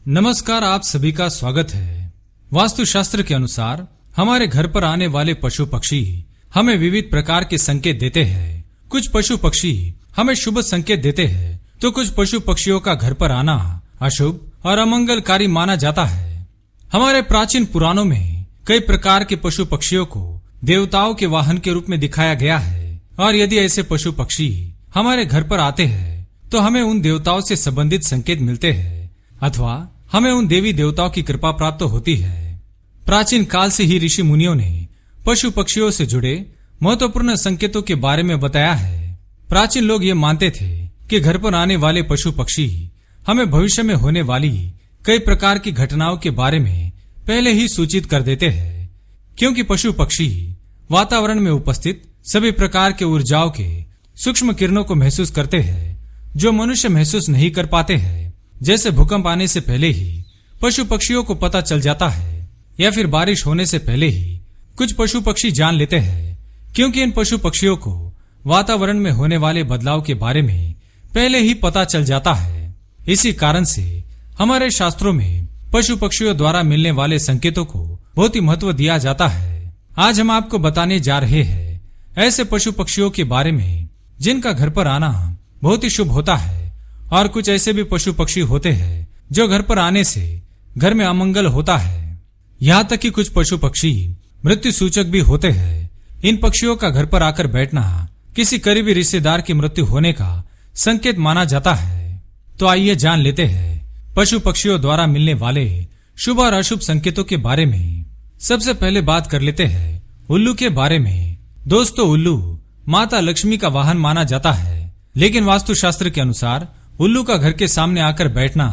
नमस्कार, आप सभी का स्वागत है। वास्तुशास्त्र के अनुसार हमारे घर पर आने वाले पशु पक्षी हमें विविध प्रकार के संकेत देते हैं। कुछ पशु पक्षी हमें शुभ संकेत देते हैं, तो कुछ पशु पक्षियों का घर पर आना अशुभ और अमंगलकारी माना जाता है। हमारे प्राचीन पुराणों में कई प्रकार के पशु पक्षियों को देवताओं के वाहन के रूप में दिखाया गया है, और यदि ऐसे पशु पक्षी हमारे घर पर आते हैं तो हमें उन देवताओं से संबंधित संकेत मिलते हैं अथवा हमें उन देवी देवताओं की कृपा प्राप्त होती है। प्राचीन काल से ही ऋषि मुनियों ने पशु पक्षियों से जुड़े महत्वपूर्ण संकेतों के बारे में बताया है। प्राचीन लोग ये मानते थे कि घर पर आने वाले पशु पक्षी हमें भविष्य में होने वाली कई प्रकार की घटनाओं के बारे में पहले ही सूचित कर देते हैं, क्योंकि पशु पक्षी वातावरण में उपस्थित सभी प्रकार के ऊर्जाओं के सूक्ष्म किरणों को महसूस करते हैं, जो मनुष्य महसूस नहीं कर पाते हैं। जैसे भूकंप आने से पहले ही पशु पक्षियों को पता चल जाता है, या फिर बारिश होने से पहले ही कुछ पशु पक्षी जान लेते हैं, क्योंकि इन पशु पक्षियों को वातावरण में होने वाले बदलाव के बारे में पहले ही पता चल जाता है। इसी कारण से हमारे शास्त्रों में पशु पक्षियों द्वारा मिलने वाले संकेतों को बहुत ही महत्व दिया जाता है। आज हम आपको बताने जा रहे हैं ऐसे पशु पक्षियों के बारे में जिनका घर पर आना बहुत ही शुभ होता है, और कुछ ऐसे भी पशु पक्षी होते हैं जो घर पर आने से घर में अमंगल होता है। यहाँ तक कि कुछ पशु पक्षी मृत्यु सूचक भी होते हैं। इन पक्षियों का घर पर आकर बैठना किसी करीबी रिश्तेदार की मृत्यु होने का संकेत माना जाता है। तो आइए जान लेते हैं पशु पक्षियों द्वारा मिलने वाले शुभ और अशुभ संकेतों के बारे में। सबसे पहले बात कर लेते हैं उल्लू के बारे में। दोस्तों, उल्लू माता लक्ष्मी का वाहन माना जाता है, लेकिन वास्तुशास्त्र के अनुसार उल्लू का घर के सामने आकर बैठना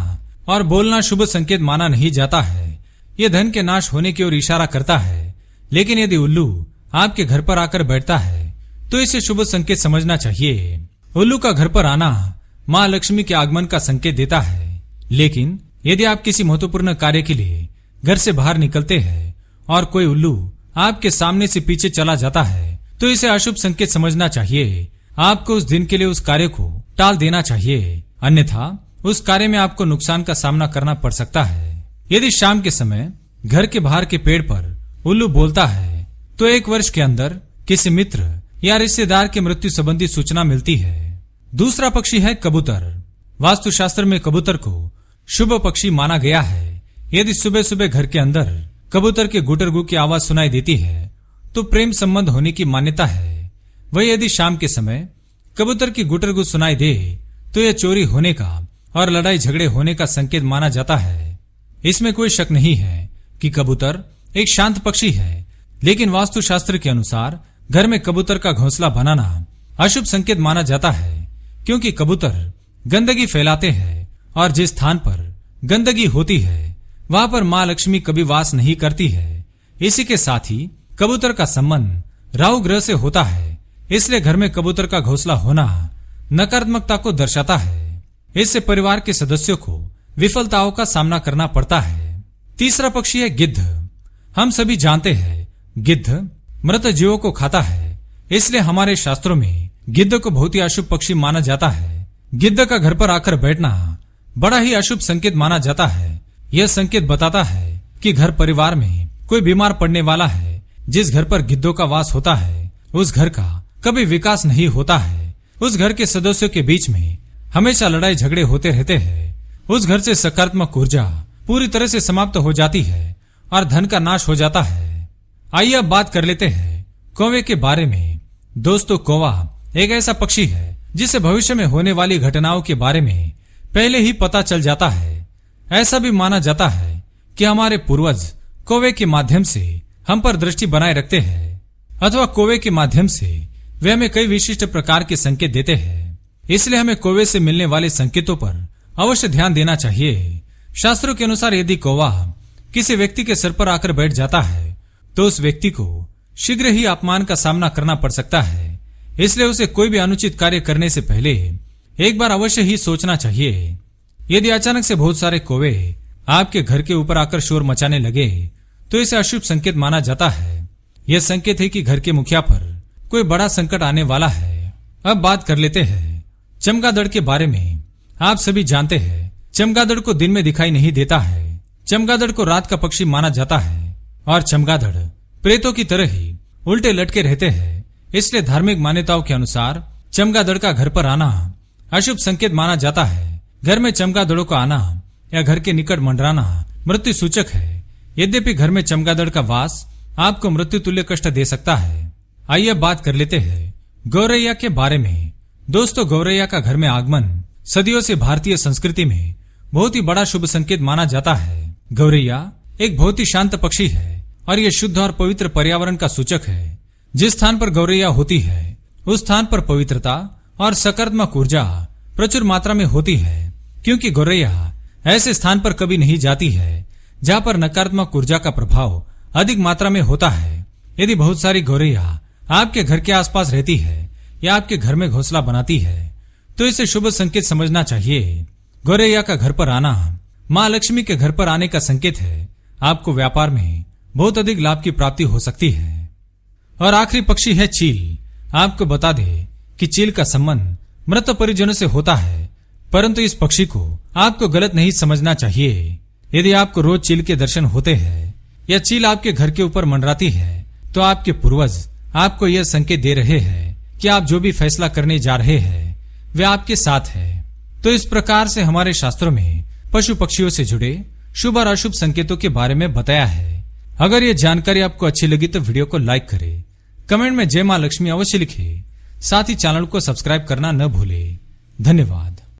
और बोलना शुभ संकेत माना नहीं जाता है। यह धन के नाश होने की ओर इशारा करता है। लेकिन यदि उल्लू आपके घर पर आकर बैठता है तो इसे शुभ संकेत समझना चाहिए। उल्लू का घर पर आना माँ लक्ष्मी के आगमन का संकेत देता है। लेकिन यदि आप किसी महत्वपूर्ण कार्य के लिए घर से बाहर निकलते हैं और कोई उल्लू आपके सामने से पीछे चला जाता है तो इसे अशुभ संकेत समझना चाहिए। आपको उस दिन के लिए उस कार्य को टाल देना चाहिए, अन्यथा उस कार्य में आपको नुकसान का सामना करना पड़ सकता है। यदि शाम के समय घर के बाहर के पेड़ पर उल्लू बोलता है तो 1 वर्ष के अंदर किसी मित्र या रिश्तेदार की मृत्यु संबंधी सूचना मिलती है। दूसरा पक्षी है कबूतर। वास्तुशास्त्र में कबूतर को शुभ पक्षी माना गया है। यदि सुबह सुबह घर के अंदर कबूतर के गुटरगू की आवाज सुनाई देती है तो प्रेम संबंध होने की मान्यता है। वही यदि शाम के समय कबूतर की गुटरगू सुनाई दे तो यह चोरी होने का और लड़ाई झगड़े होने का संकेत माना जाता है। इसमें कोई शक नहीं है कि कबूतर एक शांत पक्षी है, लेकिन वास्तुशास्त्र के अनुसार घर में कबूतर का घोंसला बनाना अशुभ संकेत माना जाता है, क्योंकि कबूतर गंदगी फैलाते हैं और जिस स्थान पर गंदगी होती है वहां पर माँ लक्ष्मी कभी वास नहीं करती है। इसी के साथ ही कबूतर का संबंध राहु ग्रह से होता है, इसलिए घर में कबूतर का घोंसला होना नकारात्मकता को दर्शाता है। इससे परिवार के सदस्यों को विफलताओं का सामना करना पड़ता है। तीसरा पक्षी है गिद्ध। हम सभी जानते हैं गिद्ध मृत जीवों को खाता है, इसलिए हमारे शास्त्रों में गिद्ध को बहुत ही अशुभ पक्षी माना जाता है। गिद्ध का घर पर आकर बैठना बड़ा ही अशुभ संकेत माना जाता है। यह संकेत बताता है कि घर परिवार में कोई बीमार पड़ने वाला है। जिस घर पर गिद्धों का वास होता है उस घर का कभी विकास नहीं होता है। उस घर के सदस्यों के बीच में हमेशा लड़ाई झगड़े होते रहते हैं। उस घर से सकारात्मक ऊर्जा पूरी तरह से समाप्त हो जाती है और धन का नाश हो जाता है। आइए अब बात कर लेते हैं कौवे के बारे में। दोस्तों, कौवा एक ऐसा पक्षी है जिसे भविष्य में होने वाली घटनाओं के बारे में पहले ही पता चल जाता है। ऐसा भी माना जाता है कि हमारे पूर्वज कौवे के माध्यम से हम पर दृष्टि बनाए रखते हैं, अथवा कौवे के माध्यम से वे हमें कई विशिष्ट प्रकार के संकेत देते हैं। इसलिए हमें कौवे से मिलने वाले संकेतों पर अवश्य ध्यान देना चाहिए। शास्त्रों के अनुसार यदि कौवा किसी व्यक्ति के सर पर आकर बैठ जाता है तो उस व्यक्ति को शीघ्र ही अपमान का सामना करना पड़ सकता है। इसलिए उसे कोई भी अनुचित कार्य करने से पहले एक बार अवश्य ही सोचना चाहिए। यदि अचानक से बहुत सारे कौवे आपके घर के ऊपर आकर शोर मचाने लगे तो इसे अशुभ संकेत माना जाता है। यह संकेत है कि घर के मुखिया पर कोई बड़ा संकट आने वाला है। अब बात कर लेते हैं चमगादड़ के बारे में। आप सभी जानते हैं चमगादड़ को दिन में दिखाई नहीं देता है। चमगादड़ को रात का पक्षी माना जाता है और चमगादड़ प्रेतों की तरह ही उल्टे लटके रहते हैं। इसलिए धार्मिक मान्यताओं के अनुसार चमगादड़ का घर पर आना अशुभ संकेत माना जाता है। घर में चमगादड़ों का आना या घर के निकट मंडराना मृत्यु सूचक है। यद्यपि घर में चमगादड़ का वास आपको मृत्यु तुल्य कष्ट दे सकता है। आइए बात कर लेते हैं गौरैया के बारे में। दोस्तों, गौरैया का घर में आगमन सदियों से भारतीय संस्कृति में बहुत ही बड़ा शुभ संकेत माना जाता है। गौरैया एक बहुत ही शांत पक्षी है और यह शुद्ध और पवित्र पर्यावरण का सूचक है। जिस स्थान पर गौरैया होती है उस स्थान पर पवित्रता और सकारात्मक ऊर्जा प्रचुर मात्रा में होती है, क्योंकि गौरैया ऐसे स्थान पर कभी नहीं जाती है जहां पर नकारात्मक ऊर्जा का प्रभाव अधिक मात्रा में होता है। यदि बहुत सारी गौरैया आपके घर के आसपास रहती है या आपके घर में घोंसला बनाती है तो इसे शुभ संकेत समझना चाहिए। गौरैया का घर पर आना माँ लक्ष्मी के घर पर आने का संकेत है। आपको व्यापार में बहुत अधिक लाभ की प्राप्ति हो सकती है। और आखिरी पक्षी है चील। आपको बता दे कि चील का संबंध मृत परिजनों से होता है, परंतु इस पक्षी को आपको गलत नहीं समझना चाहिए। यदि आपको रोज चील के दर्शन होते हैं या चील आपके घर के ऊपर मंडराती है तो आपके पूर्वज आपको यह संकेत दे रहे हैं कि आप जो भी फैसला करने जा रहे हैं वे आपके साथ है। तो इस प्रकार से हमारे शास्त्रों में पशु पक्षियों से जुड़े शुभ और अशुभ संकेतों के बारे में बताया है। अगर ये जानकारी आपको अच्छी लगी तो वीडियो को लाइक करें, कमेंट में जय मां लक्ष्मी अवश्य लिखें, साथ ही चैनल को सब्सक्राइब करना न भूलें। धन्यवाद।